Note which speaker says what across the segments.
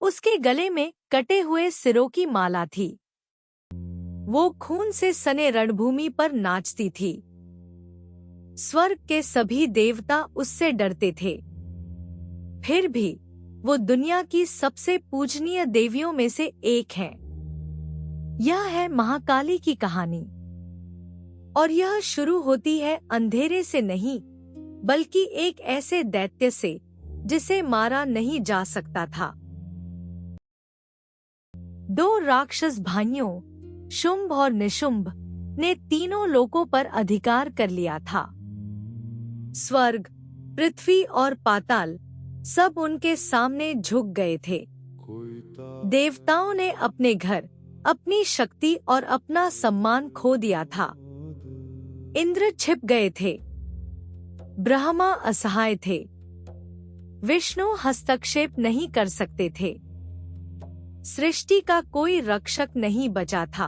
Speaker 1: उसके गले में कटे हुए सिरों की माला थी। वो खून से सने रणभूमि पर नाचती थी। स्वर्ग के सभी देवता उससे डरते थे। फिर भी वो दुनिया की सबसे पूजनीय देवियों में से एक है। यह है महाकाली की कहानी। और यह शुरू होती है अंधेरे से नहीं, बल्कि एक ऐसे दैत्य से जिसे मारा नहीं जा सकता था। दो राक्षस भाइयों शुंभ और निशुंभ ने तीनों लोकों पर अधिकार कर लिया था। स्वर्ग, पृथ्वी और पाताल सब उनके सामने झुक गए थे। देवताओं ने अपने घर, अपनी शक्ति और अपना सम्मान खो दिया था। इंद्र छिप गए थे, ब्रह्मा असहाय थे, विष्णु हस्तक्षेप नहीं कर सकते थे, सृष्टि का कोई रक्षक नहीं बचा था।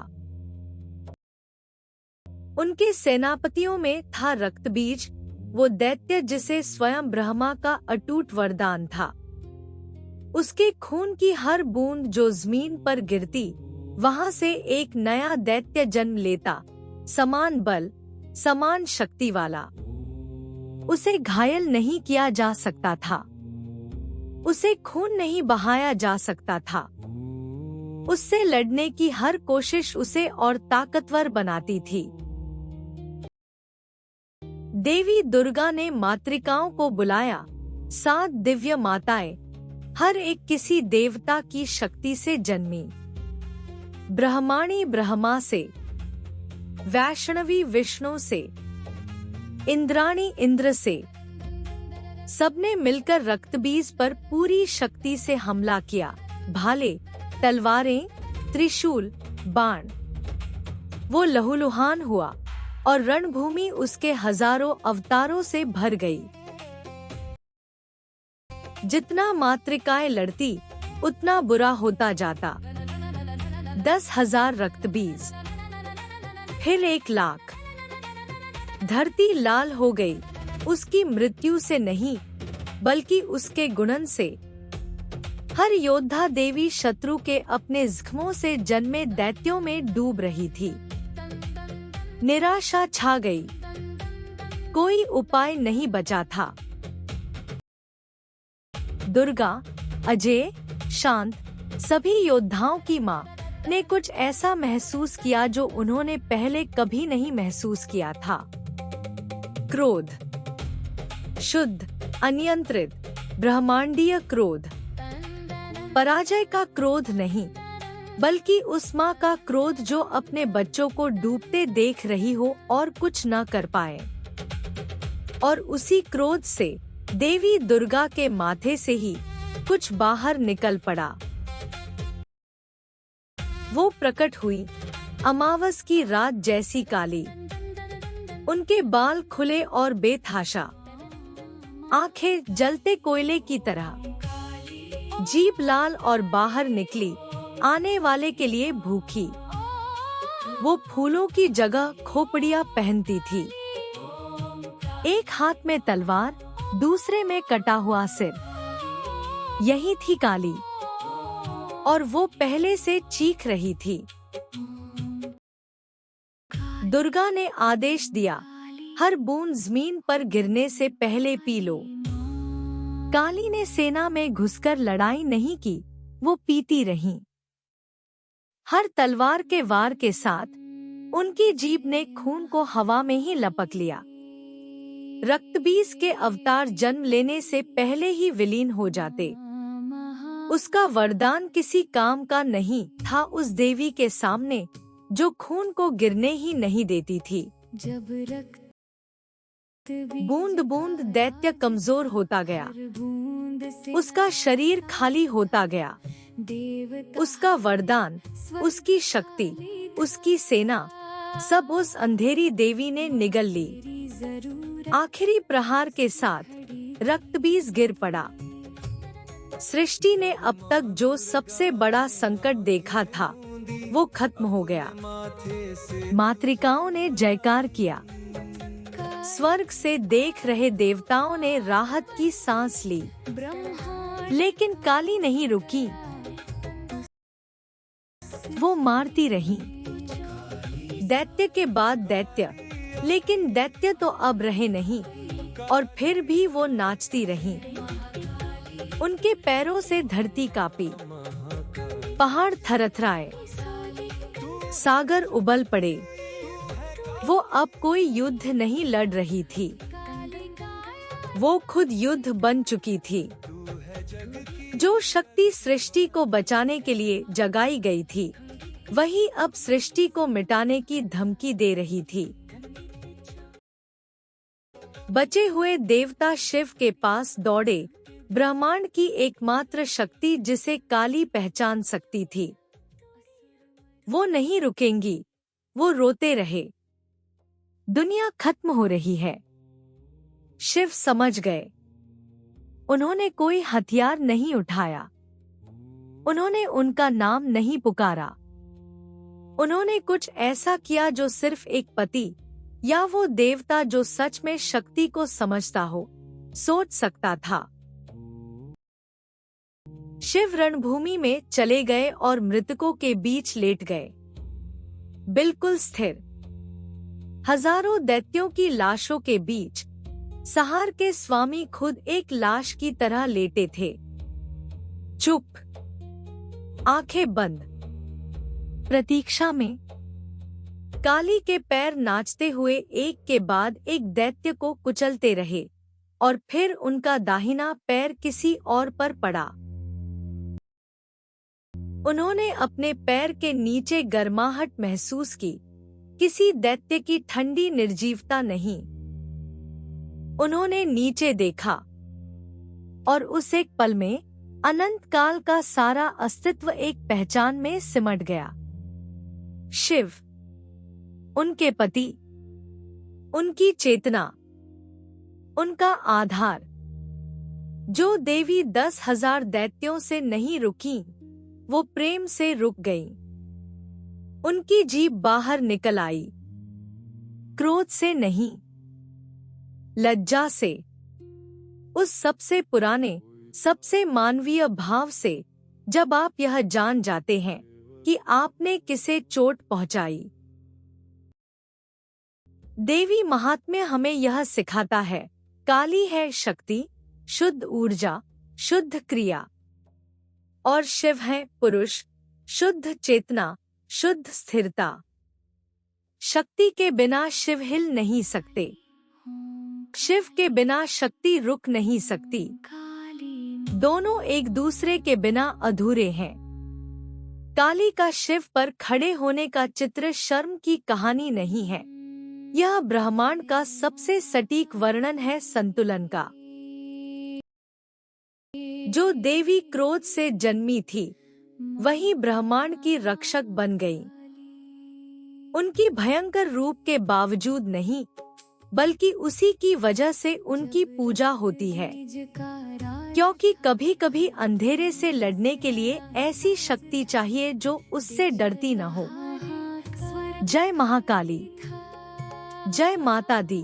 Speaker 1: उनके सेनापतियों में था रक्तबीज, वो दैत्य जिसे स्वयं ब्रह्मा का अटूट वरदान था। उसके खून की हर बूंद जो जमीन पर गिरती, वहां से एक नया दैत्य जन्म लेता, समान बल, समान शक्ति वाला। उसे घायल नहीं किया जा सकता था, उसे खून नहीं बहाया जा सकता था। उससे लड़ने की हर कोशिश उसे और ताकतवर बनाती थी। देवी दुर्गा ने मातृकाओं को बुलाया। 7 दिव्य माताएं, हर एक किसी देवता की शक्ति से जन्मी। ब्रह्माणी ब्रह्मा से, वैष्णवी विष्णु से, इंद्राणी इंद्र से। सबने मिलकर रक्तबीज पर पूरी शक्ति से हमला किया। भाले, तलवारें, त्रिशूल, बाण। वो लहूलुहान हुआ और रणभूमि उसके हजारों अवतारों से भर गई। जितना मातृकाएं लड़ती, उतना बुरा होता जाता। 10,000 रक्तबीज, फिर 1,00,000। धरती लाल हो गई, उसकी मृत्यु से नहीं, बल्कि उसके गुणन से। हर योद्धा देवी शत्रु के अपने जख्मों से जन्मे दैत्यों में डूब रही थी। निराशा छा गई, कोई उपाय नहीं बचा था। दुर्गा, अजय, शांत, सभी योद्धाओं की माँ ने कुछ ऐसा महसूस किया जो उन्होंने पहले कभी नहीं महसूस किया था। क्रोध, शुद्ध, अनियंत्रित, ब्रह्मांडीय क्रोध। पराजय का क्रोध नहीं, बल्कि उस माँ का क्रोध जो अपने बच्चों को डूबते देख रही हो और कुछ न कर पाए। और उसी क्रोध से देवी दुर्गा के माथे से ही कुछ बाहर निकल पड़ा। वो प्रकट हुई, अमावस की रात जैसी काली। उनके बाल खुले और बेतहाशा, आंखें जलते कोयले की तरह, जीभ लाल और बाहर निकली, आने वाले के लिए भूखी। वो फूलों की जगह खोपड़ियाँ पहनती थी। एक हाथ में तलवार, दूसरे में कटा हुआ सिर। यही थी काली, और वो पहले से चीख रही थी। दुर्गा ने आदेश दिया, हर बूंद जमीन पर गिरने से पहले पी लो। काली ने सेना में घुसकर लड़ाई नहीं की, वो पीती रही। हर तलवार के वार के साथ उनकी जीभ ने खून को हवा में ही लपक लिया। रक्तबीज के अवतार जन्म लेने से पहले ही विलीन हो जाते। उसका वरदान किसी काम का नहीं था उस देवी के सामने जो खून को गिरने ही नहीं देती थी। बूंद बूंद दैत्य कमजोर होता गया, उसका शरीर खाली होता गया। उसका वरदान, उसकी शक्ति, उसकी सेना, सब उस अंधेरी देवी ने निगल ली। आखिरी प्रहार के साथ रक्तबीज गिर पड़ा। सृष्टि ने अब तक जो सबसे बड़ा संकट देखा था, वो खत्म हो गया। मातृकाओं ने जयकार किया। स्वर्ग से देख रहे देवताओं ने राहत की सांस ली। लेकिन काली नहीं रुकी। वो मारती रहीं। दैत्य के बाद दैत्य, लेकिन दैत्य तो अब रहे नहीं, और फिर भी वो नाचती रहीं। उनके पैरों से धरती कांपी, पहाड़ थरथराए, सागर उबल पड़े। वो अब कोई युद्ध नहीं लड़ रही थी, वो खुद युद्ध बन चुकी थी। जो शक्ति सृष्टि को बचाने के लिए जगाई गई थी, वही अब सृष्टि को मिटाने की धमकी दे रही थी। बचे हुए देवता शिव के पास दौड़े, ब्रह्मांड की एकमात्र शक्ति जिसे काली पहचान सकती थी। वो नहीं रुकेंगी, वो रोते रहे। दुनिया खत्म हो रही है। शिव समझ गए। उन्होंने कोई हथियार नहीं उठाया, उन्होंने उनका नाम नहीं पुकारा। उन्होंने कुछ ऐसा किया जो सिर्फ एक पति या वो देवता जो सच में शक्ति को समझता हो, सोच सकता था। शिव रणभूमि में चले गए और मृतकों के बीच लेट गए, बिल्कुल स्थिर। हजारों दैत्यों की लाशों के बीच सहार के स्वामी खुद एक लाश की तरह लेटे थे, चुप, आंखें बंद, प्रतीक्षा में। काली के पैर नाचते हुए एक के बाद एक दैत्य को कुचलते रहे, और फिर उनका दाहिना पैर किसी और पर पड़ा। उन्होंने अपने पैर के नीचे गर्माहट महसूस की, किसी दैत्य की ठंडी निर्जीवता नहीं। उन्होंने नीचे देखा, और उस एक पल में अनंत काल का सारा अस्तित्व एक पहचान में सिमट गया। शिव, उनके पति, उनकी चेतना, उनका आधार। जो देवी 10,000 दैत्यों से नहीं रुकी, वो प्रेम से रुक गई। उनकी जीभ बाहर निकल आई, क्रोध से नहीं, लज्जा से, उस सबसे पुराने, सबसे मानवीय भाव से, जब आप यह जान जाते हैं कि आपने किसे चोट पहुंचाई। देवी महात्म्य हमें यह सिखाता है, काली है शक्ति, शुद्ध ऊर्जा, शुद्ध क्रिया, और शिव है पुरुष, शुद्ध चेतना, शुद्ध स्थिरता। शक्ति के बिना शिव हिल नहीं सकते, शिव के बिना शक्ति रुक नहीं सकती। दोनों एक दूसरे के बिना अधूरे हैं। काली का शिव पर खड़े होने का चित्र शर्म की कहानी नहीं है, यह ब्रह्मांड का सबसे सटीक वर्णन है संतुलन का। जो देवी क्रोध से जन्मी थी, वही ब्रह्मांड की रक्षक बन गई। उनकी भयंकर रूप के बावजूद नहीं, बल्कि उसी की वजह से उनकी पूजा होती है, क्योंकि कभी कभी अंधेरे से लड़ने के लिए ऐसी शक्ति चाहिए जो उससे डरती न हो। जय महाकाली, जय माता दी।